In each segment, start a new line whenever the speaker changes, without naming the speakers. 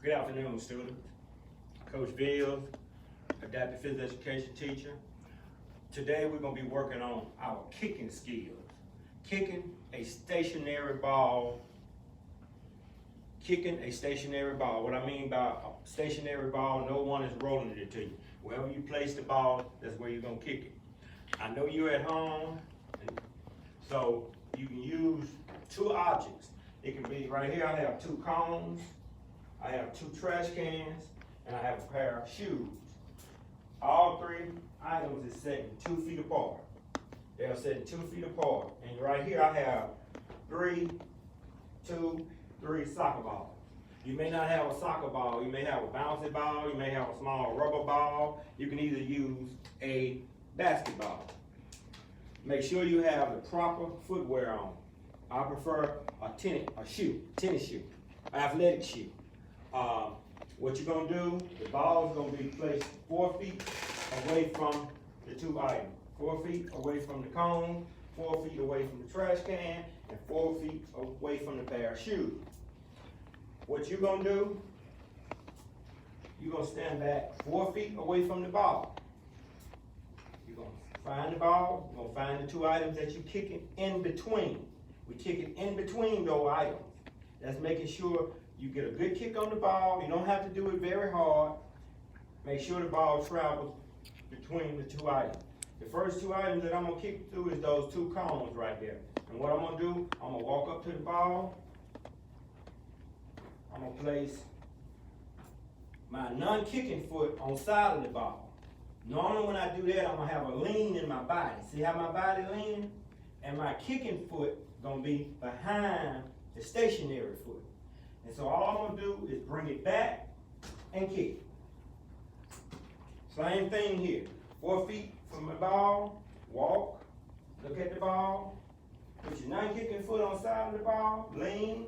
Good afternoon, students. Coach Bills, adaptive physical education teacher. Today we're going to be working on our kicking skills. Kicking a stationary ball. Kicking a stationary ball. What I mean by a stationary ball, no one is rolling it to you. Wherever you place the ball, that's where you're going to kick it. I know you're at home, so you can use two objects. It can be right here, I have two cones, I have two trash cans, and I have a pair of shoes. All three items is set 2 feet apart. They are set 2 feet apart. And right here I have three soccer balls. You may not have a soccer ball, you may have a bouncy ball, you may have a small rubber ball. You can either use a basketball. Make sure you have the proper footwear on. I prefer a tennis shoe, athletic shoe. What you're gonna do, the ball is gonna be placed 4 feet away from the two items. 4 feet away from the cone, 4 feet away from the trash can, and 4 feet away from the pair of shoes. What you're gonna do, you're gonna stand back 4 feet away from the ball. You're gonna find the ball, you're gonna find the two items that you're kicking in between. We kick it in between those items. That's making sure you get a good kick on the ball. You don't have to do it very hard. Make sure the ball travels between the two items. The first two items that I'm gonna kick through is those two cones right there. And what I'm gonna do, I'm gonna walk up to the ball. I'm gonna place my non-kicking foot on the side of the ball. Normally when I do that, I'm gonna have a lean in my body. See how my body leaning? And my kicking foot gonna be behind the stationary foot. And so all I'm gonna do is bring it back and kick. Same thing here. 4 feet from the ball, walk, look at the ball, put your non-kicking foot on the side of the ball, lean,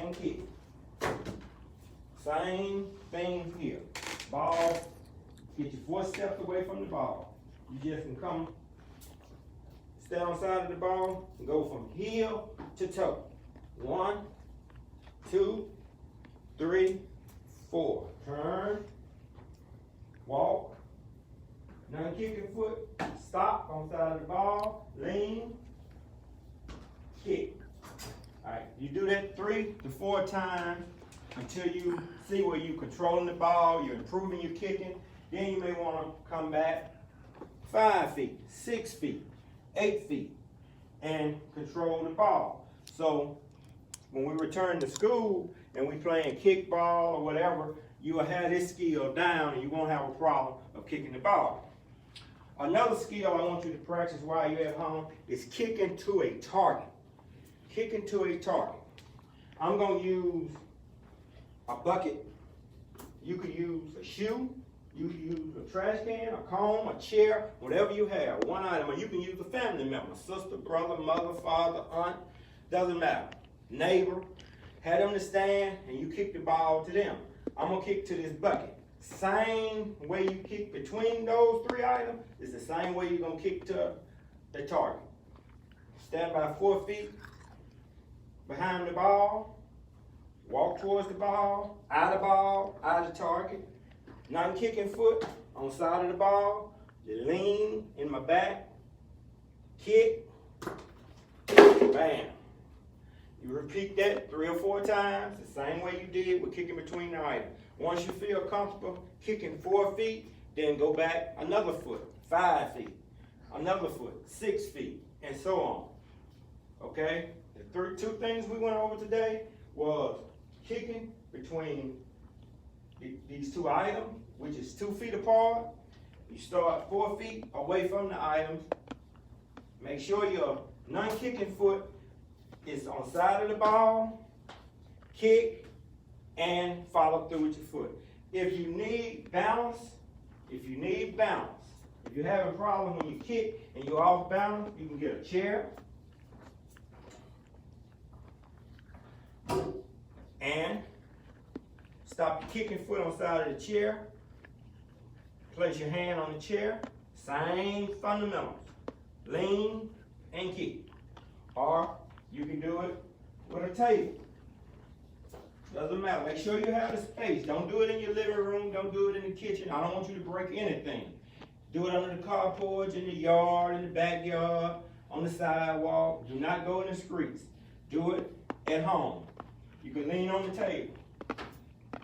and kick. Same thing here. Ball, get you 4 steps away from the ball. You just can come, stand on the side of the ball, and go from heel to toe. 1, 2, 3, 4. Turn, walk, non-kicking foot, stop on the side of the ball, lean, kick. All right, you do that 3 to 4 times until you see where you're controlling the ball, you're improving your kicking. Then you may want to come back 5 feet, 6 feet, 8 feet, and control the ball. So when we return to school and we playing kickball or whatever, you will have this skill down and you won't have a problem of kicking the ball. Another skill I want you to practice while you're at home is kicking to a target. Kicking to a target. I'm going to use a bucket. You could use a shoe. You can use a trash can, a comb, a chair, whatever you have, one item. Or you can use a family member, sister, brother, mother, father, aunt, doesn't matter. Neighbor, have them to stand and you kick the ball to them. I'm gonna kick to this bucket. Same way you kick between those 3 items is the same way you're gonna kick to the target. Stand by 4 feet behind the ball, walk towards the ball, out of the target. Non-kicking foot on the side of the ball, the lean in my back, kick, bam. You repeat that 3 or 4 times, the same way you did with kicking between the items. Once you feel comfortable kicking 4 feet, then go back another foot, 5 feet, another foot, 6 feet, and so on. Okay? The 2 things we went over today was kicking between these 2 items, which is 2 feet apart. You start 4 feet away from the items. Make sure your non-kicking foot is on the side of the ball. Kick and follow through with your foot. If you need balance, if you're having a problem when you kick and you're off balance, you can get a chair and stop your kicking foot on the side of the chair. Place your hand on the chair. Same fundamentals. Lean and kick. Or you can do it with a table. Doesn't matter. Make sure you have the space. Don't do it in your living room. Don't do it in the kitchen. I don't want you to break anything. Do it under the carporch, in the yard, in the backyard, on the sidewalk. Do not go in the streets. Do it at home. You can lean on the table.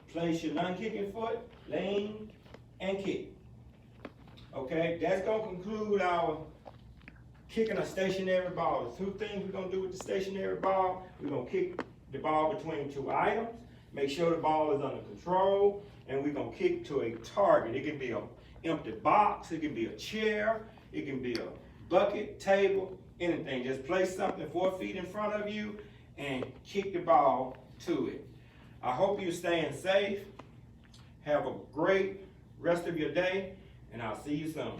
Place your non-kicking foot, lean, and kick. Okay, that's going to conclude our kicking a stationary ball. The two things we're going to do with the stationary ball, we're going to kick the ball between two items, make sure the ball is under control, and we're going to kick to a target. It can be an empty box, it can be a chair, it can be a bucket, table, anything. Just place something 4 feet in front of you and kick the ball to it. I hope you're staying safe. Have a great rest of your day, and I'll see you soon.